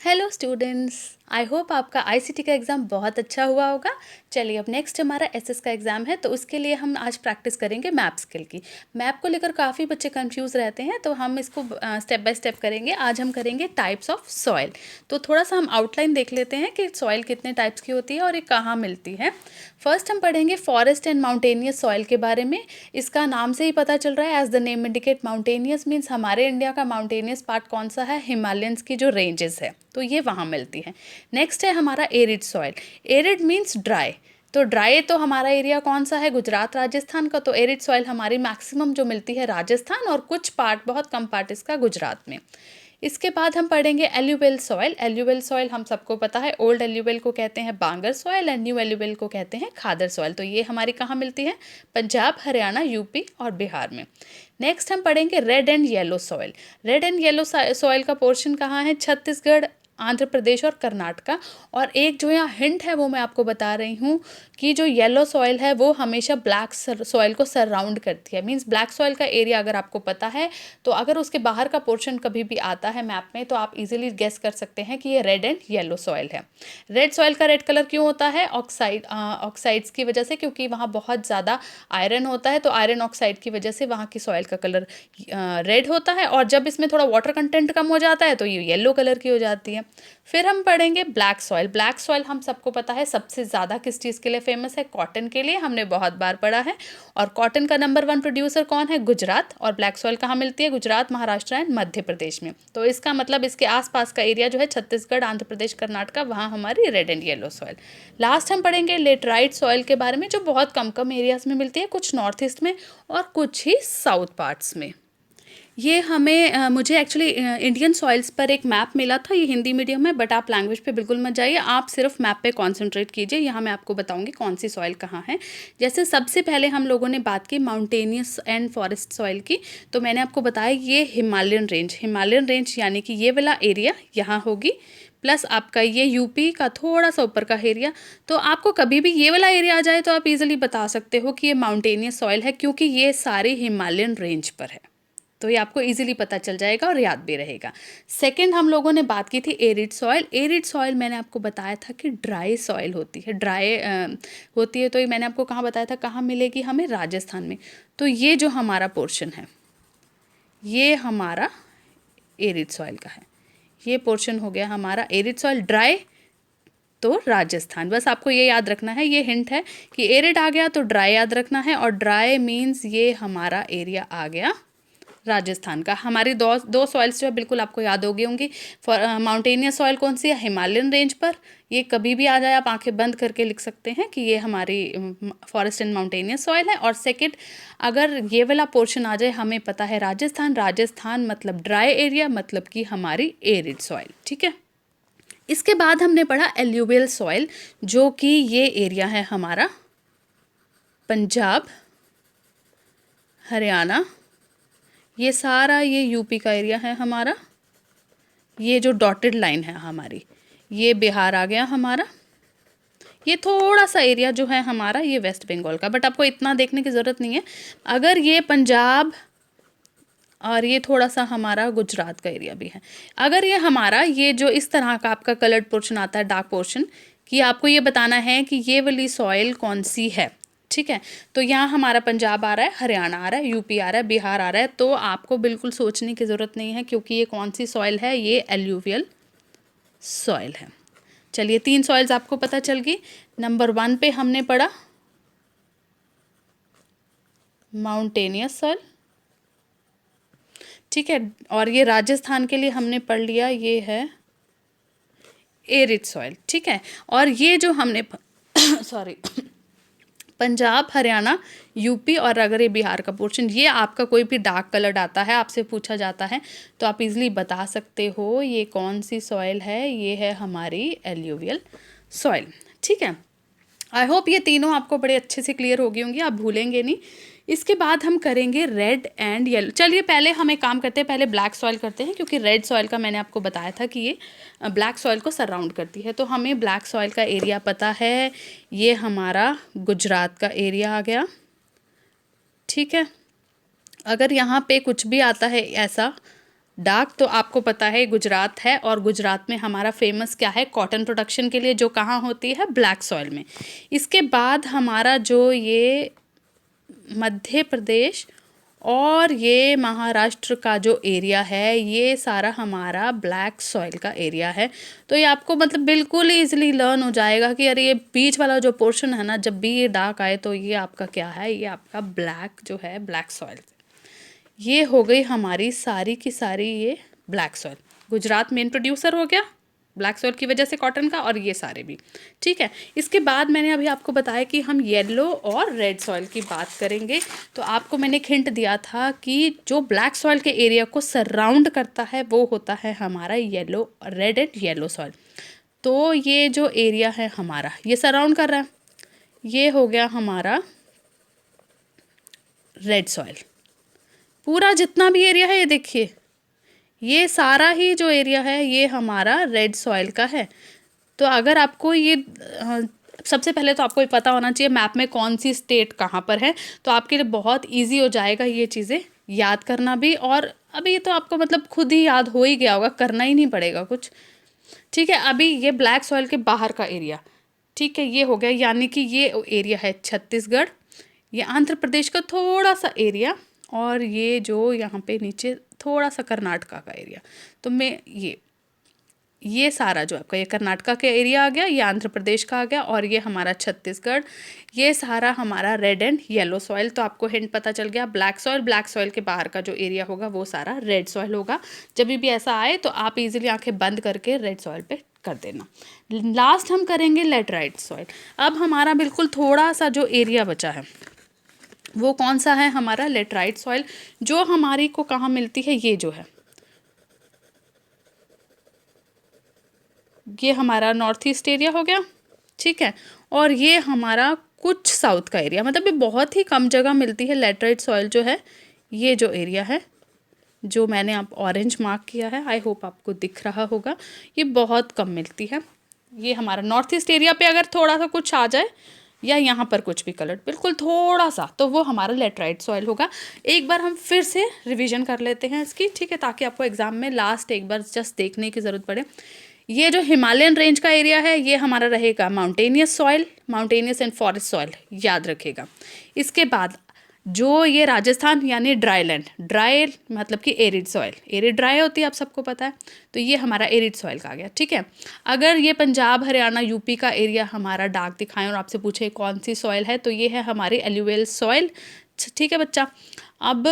Hello students, I hope आपका ICT का exam बहुत अच्छा हुआ होगा। चलिए अब नेक्स्ट हमारा एसएस का एग्ज़ाम है, तो उसके लिए हम आज प्रैक्टिस करेंगे मैप स्किल की। मैप को लेकर काफ़ी बच्चे कंफ्यूज रहते हैं, तो हम इसको स्टेप बाय स्टेप करेंगे। आज हम करेंगे टाइप्स ऑफ सॉइल। तो थोड़ा सा हम आउटलाइन देख लेते हैं कि सॉइल कितने टाइप्स की होती है और ये कहाँ मिलती है। फर्स्ट हम पढ़ेंगे फॉरेस्ट एंड माउंटेनियस सॉइल के बारे में। इसका नाम से ही पता चल रहा है, as the name indicate mountainous means हमारे इंडिया का माउंटेनियस पार्ट कौन सा है, हिमालयंस की जो रेंजेस है, तो ये वहाँ मिलती है। नेक्स्ट है हमारा arid soil. Arid means dry, तो ड्राई तो हमारा एरिया कौन सा है, गुजरात राजस्थान का। तो एरिड सॉइल हमारी मैक्सिमम जो मिलती है राजस्थान और कुछ पार्ट, बहुत कम पार्ट इसका गुजरात में। इसके बाद हम पढ़ेंगे एल्यूवियल सॉइल। एल्यूवियल सॉइल हम सबको पता है, ओल्ड एल्यूवियल को कहते हैं बांगर सॉइल एंड न्यू एल्यूवियल को कहते हैं खादर सॉइल। तो ये हमारी कहाँ मिलती है, पंजाब, हरियाणा, यूपी और बिहार में। नेक्स्ट हम पढ़ेंगे red and yellow soil. Red and yellow soil का पोर्शन कहाँ है, छत्तीसगढ़, आंध्र प्रदेश और कर्नाटका। और एक जो यहाँ हिंट है वो मैं आपको बता रही हूँ कि जो येलो सॉइल है वो हमेशा ब्लैक सॉइल को सराउंड करती है। मींस ब्लैक सॉइल का एरिया अगर आपको पता है, तो अगर उसके बाहर का पोर्शन कभी भी आता है मैप में, तो आप इजीली गेस कर सकते हैं कि ये रेड एंड येलो सॉइल है। रेड सॉइल का रेड कलर क्यों होता है, ऑक्साइड्स की वजह से, क्योंकि वहाँ बहुत ज़्यादा आयरन होता है, तो आयरन ऑक्साइड की वजह से वहाँ की सॉइल का कलर रेड होता है। और जब इसमें थोड़ा वाटर कंटेंट कम हो जाता है तो ये येलो कलर की हो जाती है। फिर हम पढ़ेंगे ब्लैक सॉइल। ब्लैक सॉइल हम सबको पता है सबसे ज़्यादा किस चीज़ के लिए फेमस है, कॉटन के लिए, हमने बहुत बार पढ़ा है। और कॉटन का नंबर 1 प्रोड्यूसर कौन है, गुजरात। और ब्लैक सॉइल कहाँ मिलती है, गुजरात, महाराष्ट्र एंड मध्य प्रदेश में। तो इसका मतलब इसके आसपास का एरिया जो है छत्तीसगढ़, आंध्र प्रदेश, कर्नाटका, वहाँ हमारी red and yellow soil. Last हम पढ़ेंगे लेटराइट सॉइल के बारे में, जो बहुत कम कम एरियाज में मिलती है, कुछ नॉर्थ ईस्ट में और कुछ ही साउथ पार्ट्स में। ये मुझे एक्चुअली इंडियन सॉइल्स पर एक मैप मिला था, ये हिंदी मीडियम है, बट आप लैंग्वेज पे बिल्कुल मत जाइए, आप सिर्फ मैप पे कंसंट्रेट कीजिए। यहाँ मैं आपको बताऊंगी कौन सी सॉइल कहाँ है। जैसे सबसे पहले हम लोगों ने बात की माउंटेनियस एंड फॉरेस्ट सॉइल की, तो मैंने आपको बताया ये हिमालयन रेंज यानी कि ये वाला एरिया यहाँ होगी, प्लस आपका ये यूपी का थोड़ा सा ऊपर का एरिया। तो आपको कभी भी ये वाला एरिया आ जाए तो आप इजीली बता सकते हो कि ये माउंटेनियस सॉइल है, क्योंकि ये सारे हिमालयन रेंज पर है। तो ये आपको इजीली पता चल जाएगा और याद भी रहेगा। सेकंड हम लोगों ने बात की थी एरिड सॉइल। एरिड सॉइल मैंने आपको बताया था कि ड्राई सॉइल होती है, होती है। तो ये मैंने आपको कहाँ बताया था, कहाँ मिलेगी हमें, राजस्थान में। तो ये जो हमारा पोर्शन है ये हमारा एरिड सॉइल का है। ये पोर्शन हो गया हमारा एरिड सॉइल। ड्राई तो राजस्थान। बस आपको ये याद रखना है, ये हिंट है कि एरिड आ गया तो ड्राई याद रखना है, और ड्राई मीन्स ये हमारा एरिया आ गया राजस्थान का। हमारी दो सॉइल्स जो है बिल्कुल आपको याद हो गई होंगी। माउंटेनियस सॉइल कौन सी है, हिमालयन रेंज पर। ये कभी भी आ जाए आप आंखें बंद करके लिख सकते हैं कि ये हमारी फॉरेस्ट एंड माउंटेनियस सॉइल है। और सेकंड, अगर ये वाला पोर्शन आ जाए, हमें पता है राजस्थान मतलब ड्राई एरिया, मतलब कि हमारी एरिड सॉइल। ठीक है। इसके बाद हमने पढ़ा एल्यूवियल सॉइल, जो कि ये एरिया है हमारा पंजाब, हरियाणा, ये सारा ये यूपी का एरिया है हमारा। ये जो डॉटेड लाइन है हमारी, ये बिहार आ गया हमारा। ये थोड़ा सा एरिया जो है हमारा ये वेस्ट बंगाल का, बट आपको इतना देखने की ज़रूरत नहीं है। अगर ये पंजाब और ये थोड़ा सा हमारा गुजरात का एरिया भी है। अगर ये हमारा ये जो इस तरह का आपका कलर्ड पोर्शन आता है, डार्क पोर्शन, कि आपको ये बताना है कि ये वाली सॉइल कौन सी है। ठीक है। तो यहाँ हमारा पंजाब आ रहा है, हरियाणा आ रहा है, यूपी आ रहा है, बिहार आ रहा है। तो आपको बिल्कुल सोचने की ज़रूरत नहीं है, क्योंकि ये कौन सी सॉइल है, ये एल्यूवियल सॉइल है। चलिए 3 सॉइल्स आपको पता चल गई। नंबर 1 पे हमने पढ़ा माउंटेनियस सॉइल। ठीक है। और ये राजस्थान के लिए हमने पढ़ लिया, ये है एरिड सॉइल। ठीक है। और ये जो हमने सॉरी पंजाब, हरियाणा, यूपी और अगर ये बिहार का पोर्शन, ये आपका कोई भी डार्क कलर्ड आता है, आपसे पूछा जाता है, तो आप इजीली बता सकते हो ये कौन सी सॉइल है, ये है हमारी एल्यूवियल सॉइल। ठीक है। आई होप ये तीनों आपको बड़े अच्छे से क्लियर हो गई होंगी, आप भूलेंगे नहीं। इसके बाद हम करेंगे रेड एंड येलो। चलिए पहले हम एक काम करते हैं, पहले ब्लैक सॉइल करते हैं, क्योंकि रेड सॉइल का मैंने आपको बताया था कि ये ब्लैक सॉइल को सराउंड करती है। तो हमें ब्लैक सॉइल का एरिया पता है, ये हमारा गुजरात का एरिया आ गया। ठीक है। अगर यहाँ पे कुछ भी आता है ऐसा डाक तो आपको पता है गुजरात है, और गुजरात में हमारा फेमस क्या है, कॉटन प्रोडक्शन के लिए, जो कहाँ होती है, ब्लैक सॉइल में। इसके बाद हमारा जो ये मध्य प्रदेश और ये महाराष्ट्र का जो एरिया है, ये सारा हमारा ब्लैक सॉइल का एरिया है। तो ये आपको मतलब बिल्कुल ईजिली लर्न हो जाएगा कि अरे ये बीच वाला जो पोर्शन है ना, जब भी ये डार्क आए तो ये आपका क्या है, ये आपका ब्लैक जो है, ब्लैक सॉइल। ये हो गई हमारी सारी की सारी ये black soil. Gujarat main producer हो गया ब्लैक सॉइल की वजह से कॉटन का, और ये सारे भी, ठीक है। इसके बाद मैंने अभी आपको बताया कि हम येलो और रेड सॉइल की बात करेंगे। तो आपको मैंने एक हिंट दिया था कि जो ब्लैक सॉइल के एरिया को सराउंड करता है वो होता है हमारा yellow, red and yellow soil. तो ये जो एरिया है हमारा, ये सराउंड कर रहा है, ये हो गया हमारा रेड सॉइल। पूरा जितना भी एरिया है ये देखिए, ये सारा ही जो एरिया है ये हमारा रेड सॉइल का है। तो अगर आपको ये सबसे पहले तो आपको ये पता होना चाहिए मैप में कौन सी स्टेट कहाँ पर है, तो आपके लिए बहुत इजी हो जाएगा ये चीज़ें याद करना भी। और अभी तो आपको मतलब खुद ही याद हो ही गया होगा, करना ही नहीं पड़ेगा कुछ, ठीक है। अभी ये ब्लैक सॉइल के बाहर का एरिया, ठीक है, ये हो गया, यानी कि ये एरिया है छत्तीसगढ़, ये आंध्र प्रदेश का थोड़ा सा एरिया, और ये जो यहाँ पे नीचे थोड़ा सा कर्नाटका का एरिया। तो मैं ये सारा जो आपका ये कर्नाटका का एरिया आ गया, ये आंध्र प्रदेश का आ गया, और ये हमारा छत्तीसगढ़, ये सारा हमारा रेड एंड येलो सॉइल। तो आपको हिंट पता चल गया, ब्लैक सॉइल के बाहर का जो एरिया होगा वो सारा रेड सॉइल होगा। जब भी ऐसा आए तो आप इजीली आंखें बंद करके रेड सॉइल पे कर देना। लास्ट हम करेंगे लेटराइट सॉइल। अब हमारा बिल्कुल थोड़ा सा जो एरिया बचा है वो कौन सा है, हमारा लेटराइट सॉइल, जो हमारी को कहाँ मिलती है, ये जो है, ये हमारा नॉर्थ ईस्ट एरिया हो गया, ठीक है। और ये हमारा कुछ साउथ का एरिया, मतलब ये बहुत ही कम जगह मिलती है लेटराइट सॉइल जो है। ये जो एरिया है जो मैंने आप ऑरेंज मार्क किया है, आई होप आपको दिख रहा होगा, ये बहुत कम मिलती है। ये हमारा नॉर्थ ईस्ट एरिया पे अगर थोड़ा सा कुछ आ जाए, या यहाँ पर कुछ भी कलर बिल्कुल थोड़ा सा, तो वो हमारा लेटराइट सॉइल होगा। एक बार हम फिर से रिवीजन कर लेते हैं इसकी, ठीक है, ताकि आपको एग्जाम में लास्ट एक बार जस्ट देखने की ज़रूरत पड़े। ये जो हिमालयन रेंज का एरिया है ये हमारा रहेगा mountainous soil, mountainous and forest soil, याद रखिएगा। इसके बाद जो ये राजस्थान यानी ड्राई लैंड, ड्राई मतलब कि एरिड सॉइल, एरिड ड्राई होती है, आप सबको पता है, तो ये हमारा एरिड सॉइल का आ गया, ठीक है। अगर ये पंजाब हरियाणा यूपी का एरिया हमारा डार्क दिखाएं और आपसे पूछे कौन सी सॉइल है, तो ये है हमारी एल्यूवियल सॉइल, ठीक है बच्चा। अब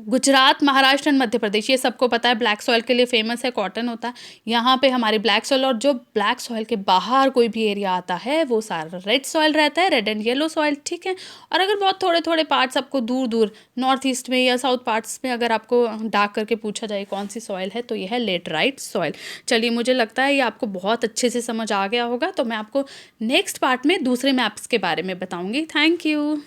गुजरात, महाराष्ट्र एंड मध्य प्रदेश, ये सबको पता है ब्लैक सॉइल के लिए फेमस है, कॉटन होता है यहाँ पे हमारी ब्लैक सॉइल। और जो ब्लैक सॉइल के बाहर कोई भी एरिया आता है वो सारा रेड सॉइल रहता है, रेड एंड येलो सॉइल, ठीक है। और अगर बहुत थोड़े थोड़े पार्ट्स आपको दूर दूर नॉर्थ ईस्ट में या साउथ पार्ट्स में अगर आपको डार्क करके पूछा जाए कौन सी सॉइल है, तो ये है लेटराइट सॉइल। चलिए, मुझे लगता है ये आपको बहुत अच्छे से समझ आ गया होगा। तो मैं आपको नेक्स्ट पार्ट में दूसरे मैप्स के बारे में बताऊँगी। Thank you.